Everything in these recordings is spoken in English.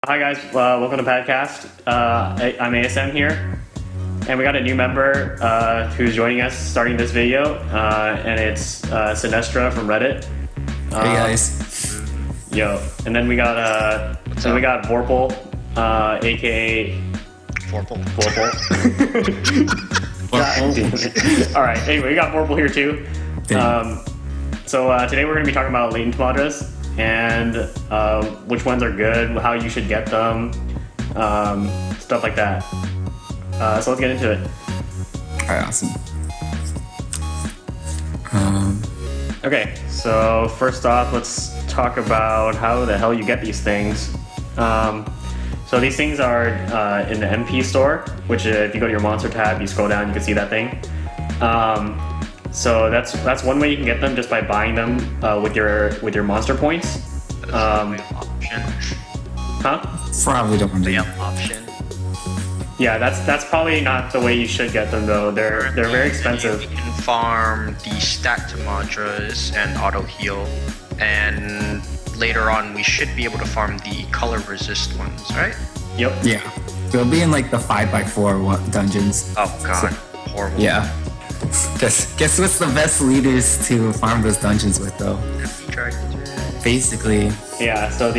Hi guys, welcome to PADCast. I'm ASM here, and we got a new member who's joining us starting this video, and it's Cinestra from Reddit. Hey guys. Yo, and then we got Vorpal, aka Vorpal. All right. Anyway, we got Vorpal here too. So today we're going to be talking about Latent Tamadras and which ones are good, how you should get them, stuff like that. So let's get into it. Alright, awesome. Okay, so first off, let's talk about how the hell you get these things. So these things are in the MP store, which if you go to your monster tab, you scroll down, you can see that thing. So that's one way you can get them, just by buying them with your monster points. Option. Huh? Probably don't want to. Option. Yeah, that's probably not the way you should get them though. They're very expensive. You can farm the stat Tamadras and auto heal, and later on we should be able to farm the color resist ones, right? Yep. Yeah. They'll be in like the 5x4 dungeons. Oh god, horrible. Yeah. Guess what's the best leaders to farm those dungeons with though? Basically. Yeah. So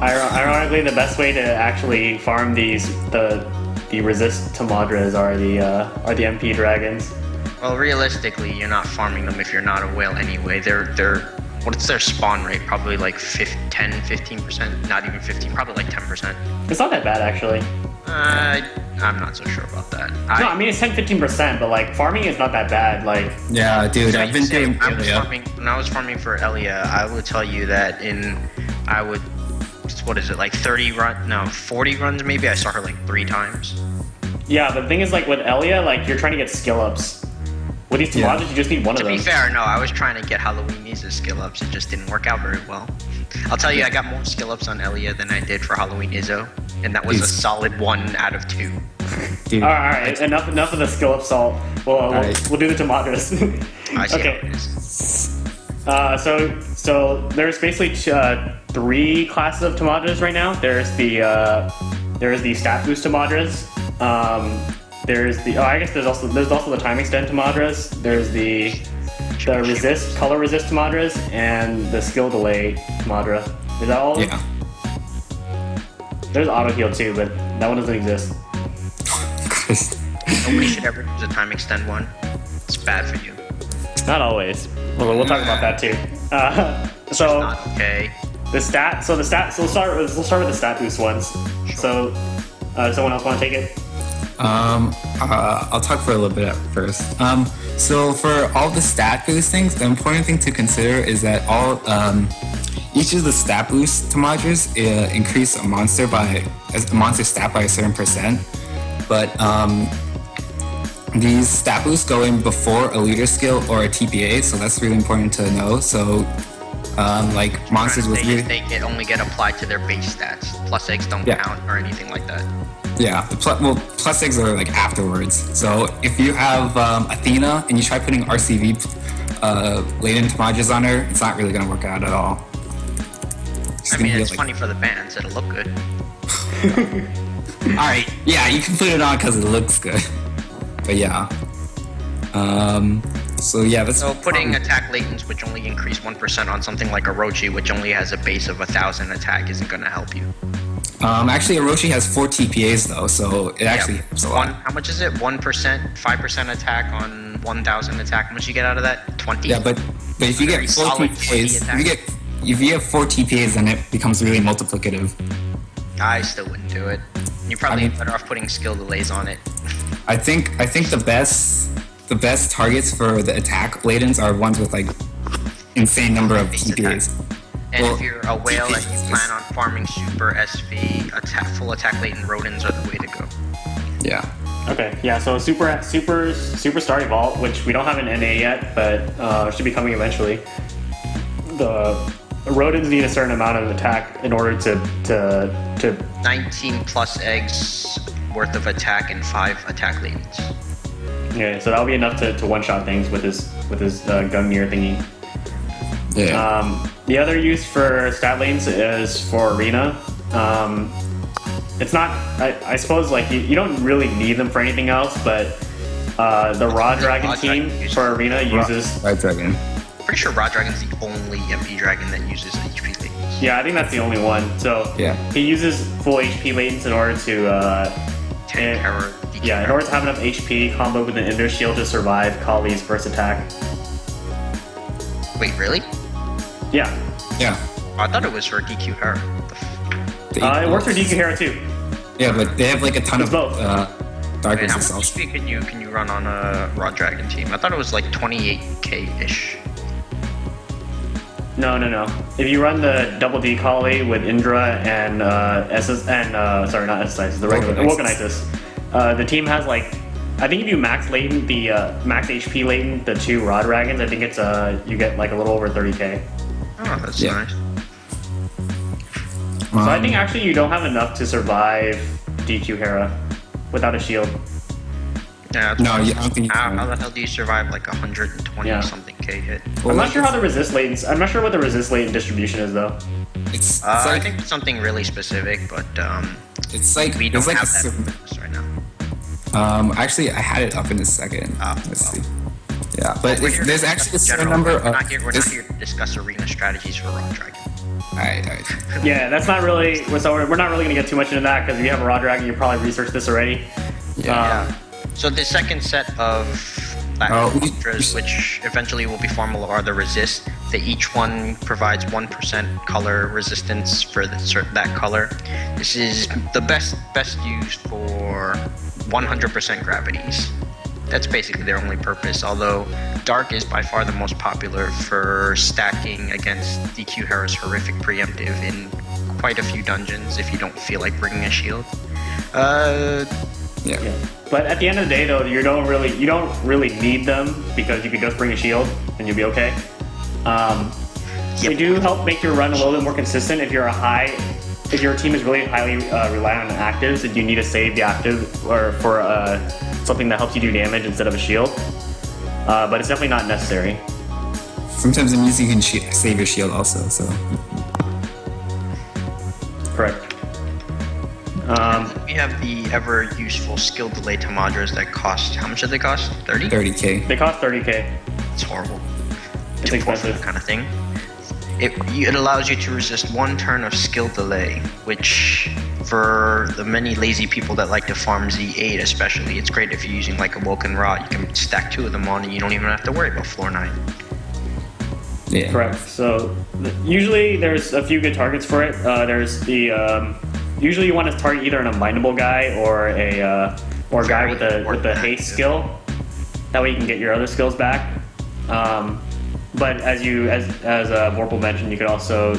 ironically, the best way to actually farm the resist Tamadras are the MP dragons. Well, realistically, you're not farming them if you're not a whale anyway. They're what's their spawn rate? Probably like 10-15%, not even 15, probably like 10%. It's not that bad actually. I'm not so sure about that. No, I mean it's 10-15%, but like farming is not that bad. Like, yeah, dude, I've been doing when I was farming for Elia, I would tell you that what is it, like 40 runs maybe, I saw her like 3 times. Yeah, but the thing is, like with Elia, like you're trying to get skill ups. With these Tamadras, you just need one of them. To be fair, no, I was trying to get Halloween Izzo skill ups. It just didn't work out very well. I'll tell you, I got more skill ups on Elia than I did for Halloween Izzo, and that was a solid 1 out of 2. Dude, all right, enough of the skill up salt. We'll do the Tamadras. I see okay. How it is. So there's basically 3 classes of Tamadras right now. There's the stat boost Tamadras. There's also the time extend Tamadras. There's the color resist Tamadras and the skill delay Tamadra. Is that all? Yeah. There's auto heal too, but that one doesn't exist. Nobody should ever use a time extend one. It's bad for you. Not always. Well, we'll talk about that too. So not okay. We'll start with the stat boost ones. Sure. So, someone else want to take it? I'll talk for a little bit at first. So for all the stat boost things, the important thing to consider is that each of the stat boost Tamadras increase a monster stat by a certain percent, but these stat boosts go in before a leader skill or a TPA, so that's really important to know. So like monsters with they only get applied to their base stats. Plus eggs don't count or anything like that. Yeah, plus eggs are like afterwards. So if you have Athena and you try putting RCV Latent Tamadras on her, it's not really gonna work out at all. It's funny for the bands, it'll look good. Alright, yeah, you can put it on because it looks good. But yeah. So putting attack latents, which only increase 1% on something like Orochi, which only has a base of 1,000 attack, isn't gonna help you. Actually, Orochi has 4 TPAs though, so it actually helps a lot. How much is it? 1%, 5% attack on 1,000 attack. How much you get out of that? 20. Yeah, but if you get 4 TPAs, if you have 4 TPAs, then it becomes really multiplicative. I still wouldn't do it. You're probably better off putting skill delays on it. I think the best targets for the attack latents are ones with like insane number of TPAs. And if you're a whale and you plan on farming super SV, full attack latent rodents are the way to go. Yeah. Okay, yeah, so Superstar Evolve, which we don't have an NA yet, but should be coming eventually. The rodents need a certain amount of attack in order to 19 plus eggs worth of attack and 5 attack latents. Yeah, so that'll be enough to one-shot things with his Gungnir thingy. Yeah. The other use for stat lanes is for Arena. It's not. I suppose like you don't really need them for anything else, but the Raw Dragon Raw team Dragon for Arena uses. Right Dragon. Pretty sure Raw Dragon's the only MP dragon that uses HP latents. Yeah, I think that's the only one. So Yeah. he uses full HP latents in order to. Tank Terror. Yeah, in order to have enough HP combo with an Ender Shield to survive Kali's first attack. Wait, really? Yeah. Yeah. I thought it was for DQ Hera. It works for DQ Hera too. Yeah, but they have like a ton It's of both. dark Wait, how resist much also. HP can you run on a Raw Dragon team? I thought it was like 28k-ish. No. If you run the double D Kali with Indra and sorry, not SSIs, the regular Vulcanitis. Vulcanitis, the team has like, I think if you max latent the max HP latent the 2 Raw Dragons, I think it's you get like a little over 30k. Oh, that's Yeah. nice. So I think actually you don't have enough to survive DQ Hera without a shield. Yeah, No, I don't think you how can. the hell do you survive like 120 Yeah. something K hit? I'm not sure how the resist latents. I'm not sure what the resist latent distribution is though. It's I like think it's something really specific, but it's like we don't there's like have a that certain, for us right now. actually I had it up in a second. Let's well. see. Yeah, but We're here to there's discuss actually a certain general, number we're of not here this- to discuss arena strategies for Raw Dragon. Alright. Yeah, that's not really. So we're not really gonna get too much into that because if you have a Raw Dragon, you probably researched this already. Yeah. So the second set of mantras, which eventually will be formal, are the resist. They each one provides 1% color resistance for that color. This is the best used for 100% gravities. That's basically their only purpose, although Dark is by far the most popular for stacking against DQ Hera's horrific preemptive in quite a few dungeons if you don't feel like bringing a shield. Yeah. But at the end of the day, though, you don't really need them because you could just bring a shield and you'll be okay. They do help make your run a little bit more consistent. If your team is really highly reliant on actives and you need to save the active or for something that helps you do damage instead of a shield. But it's definitely not necessary. Sometimes it means you can save your shield also. So Correct. We have the ever useful skill delay Tamadras that cost, how much did they cost? 30? 30k. They cost 30k. It's horrible. It's Too poor for expensive. that kind of thing. It allows you to resist 1 turn of skill delay, which for the many lazy people that like to farm Z8 especially, it's great if you're using like a Woken Rot. You can stack 2 of them on and you don't even have to worry about floor 9. Yeah. Correct. So usually there's a few good targets for it. There's the usually you want to target either an unbindable guy or a guy with the haste skill. That way you can get your other skills back. But as Vorpal mentioned, you could also,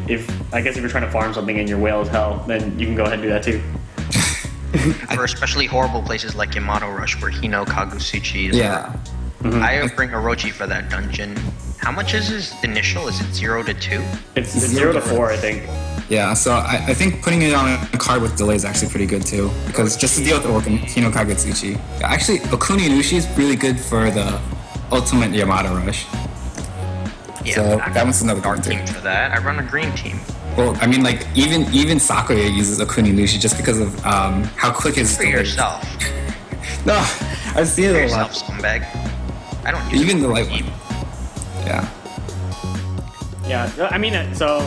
if you're trying to farm something and your whale is hell, then you can go ahead and do that too. For especially horrible places like Yamato Rush where Hino Kagusuchi is. Yeah. I would bring Orochi for that dungeon. How much is his initial? Is it 0 to 2? It's 0 to 4, I think. Yeah, so I think putting it on a card with delay is actually pretty good too, because just to deal with the Hino Kagetsuchi. Actually, Okuni Nushi is really good for the ultimate Yamato Rush. Yeah, So but I that one's another dark one too. team for that. I run a green team. Well, I mean, like even Sakuya uses Okuni Nushi just because of how quick his For delay is. yourself. No, I've seen For it a yourself, lot. scumbag. I don't use Even it the for light team. one. Yeah. Yeah, I mean, so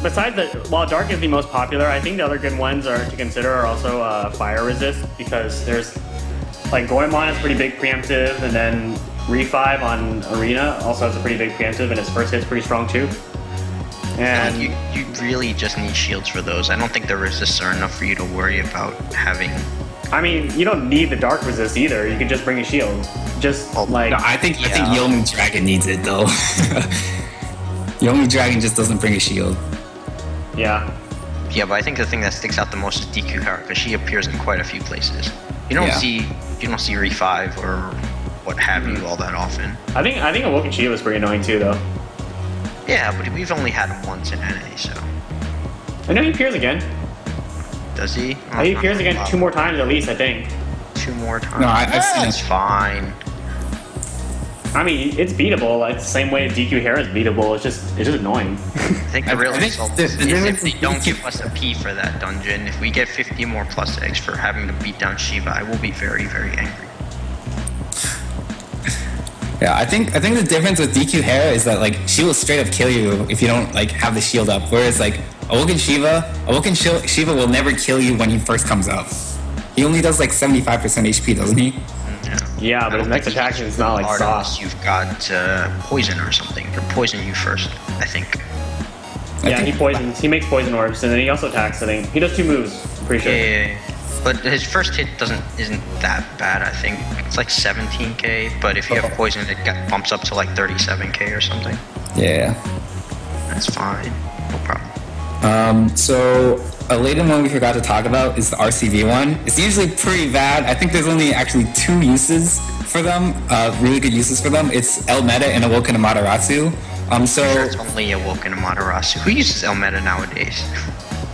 besides while Dark is the most popular, I think the other good ones are to consider are also Fire Resist, because there's like Goemon is pretty big preemptive, and then Re5 on Arena also has a pretty big preemptive, and its first hit's pretty strong too. And You really just need shields for those. I don't think the resists are enough for you to worry about having. I mean, you don't need the Dark Resist either. You can just bring a shield. Just like No, I think Yomi Dragon needs it though. Yomi Dragon just doesn't bring a shield. yeah. Yeah, but I think the thing that sticks out the most is DQ Hera, because she appears in quite a few places. You don't Yeah. see Re5 or what have you all that often. I think Awoken Shield is pretty annoying too, though. Yeah, but we've only had him once in NA, so I know he appears again. does he? He appears again 2 more times at least, I think. 2 more times. No, I've seen That's it. fine. I mean, it's beatable. Like the same way DQ Hera is beatable. It's just annoying. I think the real I think insult the is difference if they is don't DQ give us a P for that dungeon. If we get 50 more plus eggs for having to beat down Shiva, I will be very, very angry. Yeah, I think the difference with DQ Hera is that like she will straight up kill you if you don't like have the shield up. Whereas like Awoken Shiva will never kill you when he first comes up. He only does like 75% HP, doesn't he? Yeah, but his next attack is not like soft. You've got poison or something, or poison you first. I think. Yeah, he poisons. He makes poison orbs, and then he also attacks. I think he does 2 moves. I'm pretty sure. Yeah. But his first hit isn't that bad. I think it's like 17k. But if you have poison, it bumps up to like 37k or something. Yeah. That's fine. No problem. So a later one we forgot to talk about is the RCV one. It's usually pretty bad. I think there's only actually 2 uses for them, really good uses for them. It's El Meta and Awoken Amaterasu. So Sure, it's only Awoken Amaterasu. Who uses El Meta nowadays?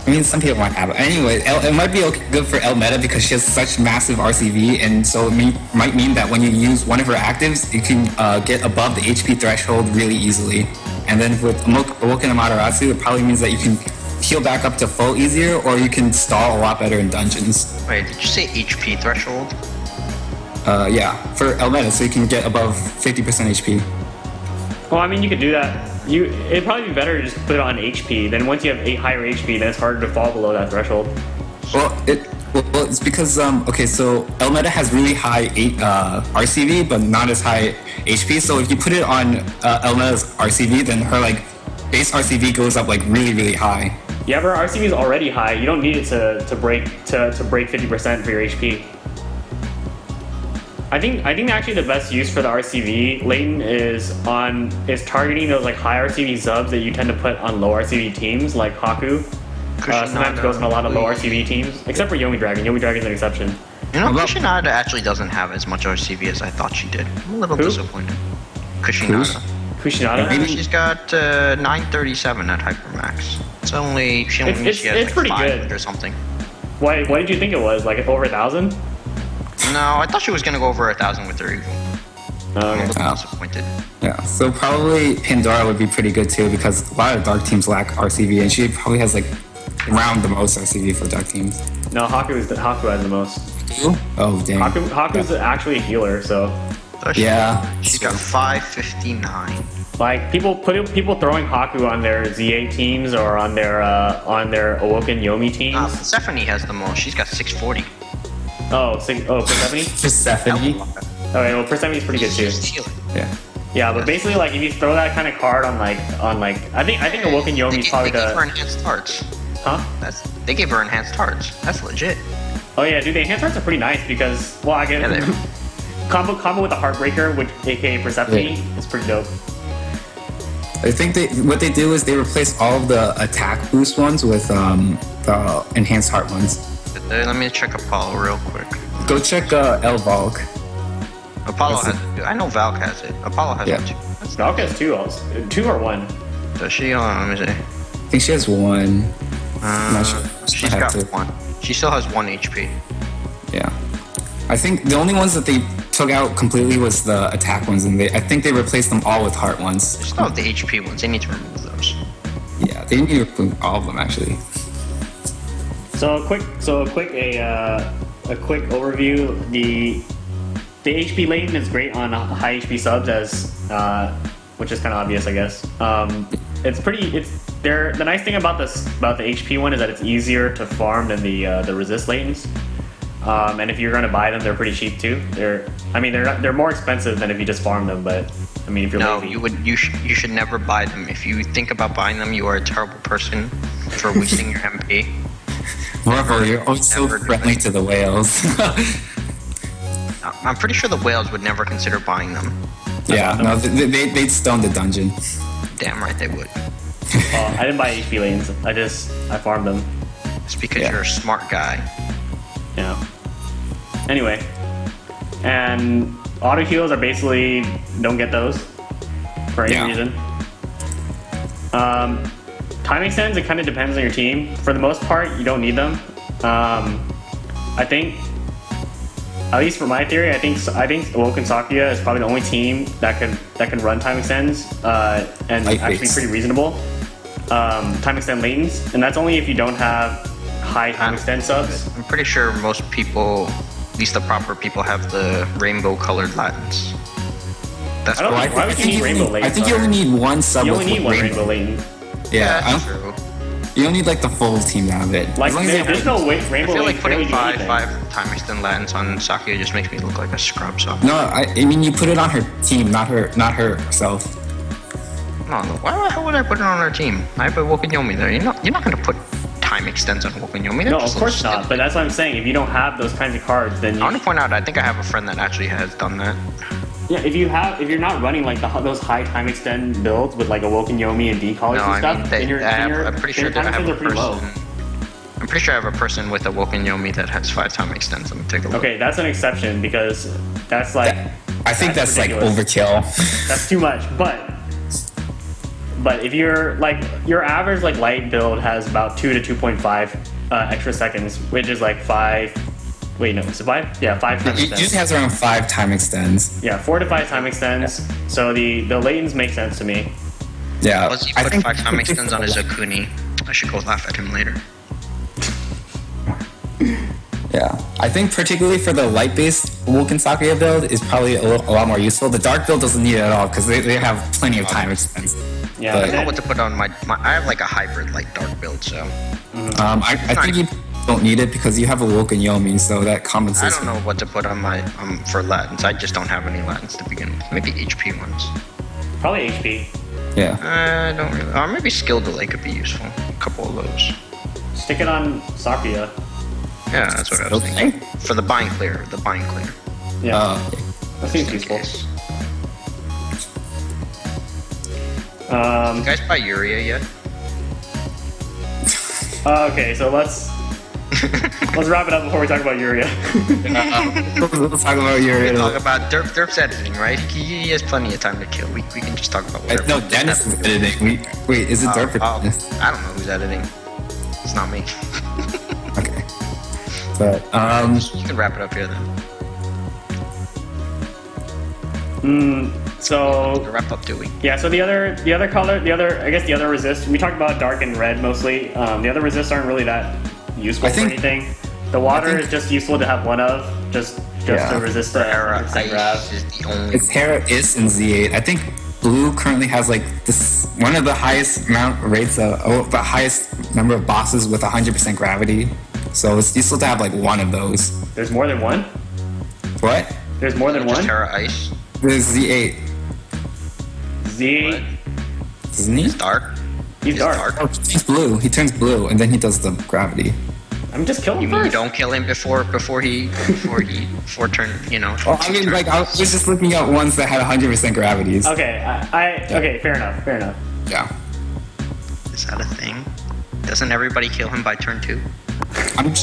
I mean, some people might have it. Anyway, it might be good for El Meta because she has such massive RCV, and so it might mean that when you use one of her actives, you can get above the HP threshold really easily. And then with Awoken Amaterasu, it probably means that you can heal back up to full easier, or you can stall a lot better in dungeons. Wait, did you say HP threshold? Yeah, for El Meta, so you can get above 50% HP. Well, I mean, you could do that. It'd probably be better to just put it on HP. Then once you have higher HP, then it's harder to fall below that threshold. Well, it's because okay, so El Meta has really high RCV, but not as high HP. So if you put it on El Meta's RCV, then her like base RCV goes up like really, really high. Yeah, but her RCV is already high. You don't need it to break 50% for your HP. I think actually the best use for the RCV Latent is targeting those like high RCV subs that you tend to put on low RCV teams like Haku. Sometimes goes on a lot of low RCV teams, except for Yomi Dragon. Yomi Dragon's an exception. You know, Kushinada actually doesn't have as much RCV as I thought she did. I'm a little disappointed. Kushinada. Kushinada? She's got 937 at Hypermax. She only has like pretty 500 good. or something. What did you think it was? Like over 1,000? No, I thought she was gonna go over 1,000 with her evil. I'm a little disappointed. Yeah, so probably Pandora would be pretty good too because a lot of dark teams lack RCV, and she probably has like around the most RCV for dark teams. No, Haku has the most. Oh damn. Haku's actually a healer, so. Yeah. She's got 559. Like people throwing Haku on their ZA teams or on their Awoken Yomi teams. Persephone has the most. She's got 640. Persephone? Persephone. Okay, well Persephone's pretty good too. Yeah. Yeah, but basically like if you throw that kind of card on like I think Awoken Yomi's probably they gave her enhanced hearts. Huh? They gave her enhanced hearts. That's legit. Oh yeah, dude, the enhanced hearts are pretty nice because I get combo with the Heartbreaker, which aka Persephone, is pretty dope. I think what they do is they replace all of the attack boost ones with the enhanced heart ones. Let me check Apollo real quick. Go check El Valk. Apollo has it. I know Valk has it. Apollo has it too. Valk has 2 also. 2 or 1? Does she? Let me see. I think she has 1. Not sure. She's got 1. She still has 1 HP. Yeah. I think the only ones that they took out completely was the attack ones, and I think they replaced them all with heart ones. They still have the HP ones. They need to remove those. Yeah, they need to remove all of them actually. A quick overview. The HP Latent is great on high HP subs which is kind of obvious, I guess. The nice thing about the HP one is that it's easier to farm than the resist Latents. And if you're going to buy them, they're pretty cheap too. They're more expensive than if you just farm them, but I mean if you're lazy. you should never buy them. If you think about buying them, you are a terrible person for wasting your MP. Vorpal, you're always so friendly to the whales. I'm pretty sure the whales would never consider buying them. Yeah, no, they'd stone the dungeon. Damn right they would. I didn't buy HP lanes. I farmed them. It's because you're a smart guy. Yeah. Anyway, and auto heals are basically don't get those for any reason. Time extends, it kind of depends on your team. For the most part, you don't need them. I think at least for my theory, I think Awoken Sakuya is probably the only team that can run time extends and actually be pretty reasonable. Time extend latents, and that's only if you don't have high time extend subs. I'm pretty sure most people, at least the proper people, have the rainbow colored latents. That's why would you need rainbow latents? I think you only need one sub. You only need one rainbow latent. Yeah, that's true. You don't need like the full team to have it. Like there's no way rainbow. I feel like latent putting really five time extend latents on Sakuya just makes me look like a scrub. So no, I mean you put it on her team, not herself. No. Why would I put it on our team? I have a Woken Yomi there. You're not going to put time extends on Woken Yomi. No, of course not. But that's what I'm saying. If you don't have those kinds of cards, then I want to point out. I think I have a friend that actually has done that. Yeah, if you're not running like those high time extend builds with like a Woken Yomi and D collars and stuff, then I'm pretty sure that I have a person. I'm pretty sure I have a person with a Woken Yomi that has 5 time extends. Let me take a look. Okay, that's an exception because that's like. I think that's ridiculous. Like overkill. That's too much, But if you're like your average like light build has about 2 to 2.5 extra seconds, which is like 5. Wait, no, is it 5? Yeah, 5 time extends. It just has around 5 time extends. Yeah, 4 to 5 time extends. Yeah. So the latents make sense to me. Yeah, Unless you put 5 time extends on his Akuni, I should go laugh at him later. Yeah, I think particularly for the light-based Woken Sakuya build is probably a lot more useful. The dark build doesn't need it at all because they have plenty of time extends. Yeah, I don't know what to put on my I have like a hybrid like dark build, so. I think you don't need it because you have a Woken Yomi, so that compensates. I don't know what to put on my for latents. I just don't have any latents to begin with. Maybe HP ones. Probably HP. Yeah. I don't really. Or maybe skill delay could be useful. A couple of those. Stick it on Sakuya. Yeah, that's what I was thinking. For the bind clear, Yeah, that seems useful. You guys buy Uria yet? Okay, so let's wrap it up before we talk about Uria. Let's talk about Uria. We talk about Derp's editing, right? He has plenty of time to kill. We can just talk about whatever. No, Dennis is editing. Wait, is it Derp or Dennis? I don't know who's editing. It's not me. Okay. But you can wrap it up here then. So wrap up, do we? Yeah. So the other resist. We talked about dark and red mostly. The other resists aren't really that useful for anything. The water is just useful to have one of, just to resist the Hera grav. is the only. It's Hera Is and Z8. I think Blue currently has like this one of the highest the highest number of bosses with 100% gravity. So it's useful to have like one of those. There's more than one? What? There's more than one? Terra Ice. There's Z8. Z8? Isn't he? He's dark. He's dark. Oh, he's blue. He turns blue and then he does the gravity. I'm just killing him You first. don't kill him before turn, you know. Oh, I mean, like I was just looking at ones that had 100% gravities. Okay, okay, fair enough. Yeah. Is that a thing? Doesn't everybody kill him by turn 2?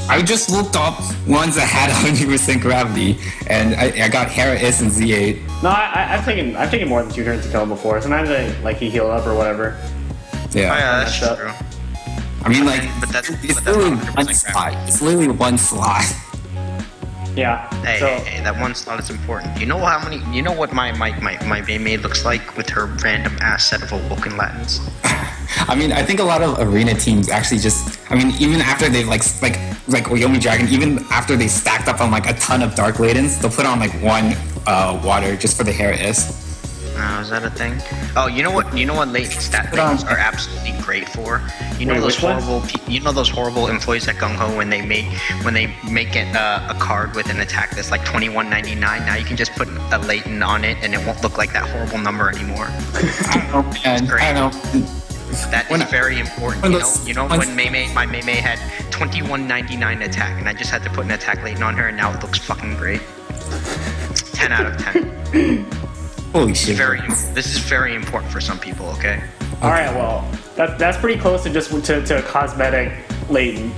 I just looked up ones that had 100% gravity, and I got Hera Is and Z8. No, I've taken more than 2 turns to kill him before. Sometimes he healed up or whatever. Yeah. Oh, yeah, that's true. I mean, like, it's literally one slot. It's literally one slot. Yeah. Hey, that one slot is important. You know what my maid looks like with her random ass set of Awoken Latins? I mean, I think a lot of arena teams actually even after they like Yomi Dragon, even after they stacked up on like a ton of Dark Latents, they'll put on like one water just for the Hera Is. Oh, is that a thing? Oh, you know what latent stat things are absolutely great for? You know those horrible employees at Gung Ho when they make it a card with an attack that's like 21.99. Now you can just put a latent on it and it won't look like that horrible number anymore. I know. That is very important. You know when my Mei had 21.99 attack and I just had to put an attack latent on her and now it looks fucking great. 10 out of 10. Holy shit. This is very important for some people, okay? Alright, well, that's pretty close to just to cosmetic latent.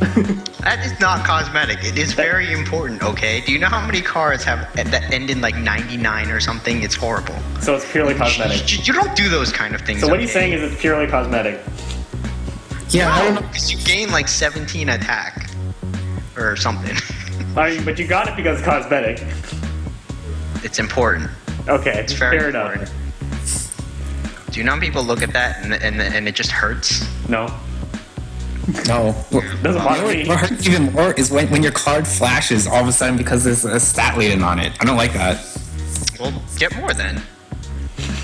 That is not cosmetic. It is very important, okay? Do you know how many cards have that end in like 99 or something? It's horrible. So it's purely cosmetic. You don't do those kind of things. So what are you saying is it's purely cosmetic? Yeah, I don't know. Because you gain like 17 attack or something. I mean, but you got it because it's cosmetic. It's important. Okay, It's very fair important. enough. Do you know how people look at that and it just hurts? No, No. doesn't bother me. What hurts even more is when your card flashes all of a sudden because there's a stat latent on it. I don't like that. Well, get more then.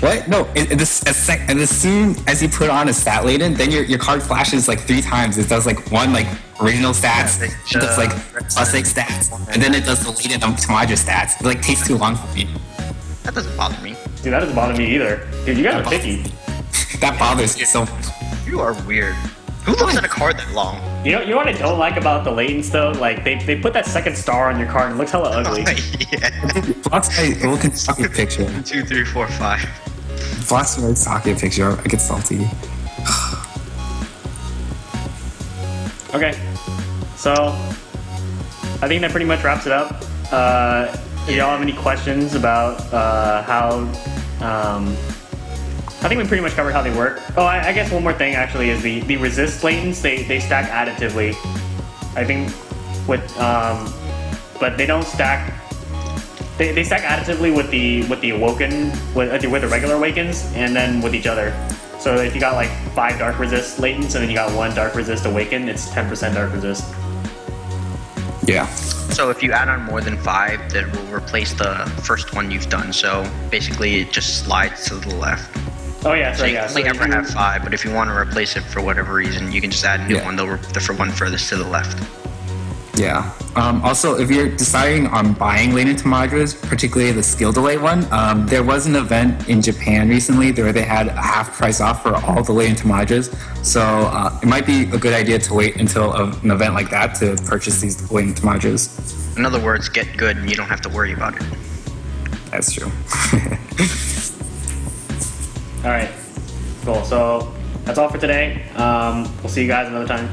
What? No. As soon as you put on a stat latent, then your card flashes like 3 times. It does like one like original stats, it does like plus 6 stats, and then it does the latent Tamadra stats. It like takes too long for me. That doesn't bother me. Dude, that doesn't bother me either. Dude, you guys are picky. That bothers me so much. You are weird. Who looks at a card that long? You know what I don't like about the latents though? Like they put that second star on your card and it looks hella ugly. Yeah. Blocks my little socket picture. 2, 3, 4, 5. Blocks my socket picture. I get salty. Okay, so I think that pretty much wraps it up. Do y'all have any questions about how? I think we pretty much covered how they work. Oh, I guess one more thing actually is the resist latents. They stack additively. I think with but they don't stack. They stack additively with the awoken with the regular awakens and then with each other. So if you got like 5 dark resist latents and then you got 1 dark resist awaken, it's 10% dark resist. Yeah. So if you add on more than 5, that will replace the first one you've done. So basically, it just slides to the left. Oh yeah, So you yeah. can only ever have 5, but if you want to replace it for whatever reason, you can just add a new one. The for one furthest to the left. Yeah. Also, if you're deciding on buying Latent Tamadras, particularly the skill delay one, there was an event in Japan recently where they had a half price off for all the Latent Tamadras. So it might be a good idea to wait until an event like that to purchase these Latent Tamadras. In other words, get good and you don't have to worry about it. That's true. All right, cool. So that's all for today. We'll see you guys another time.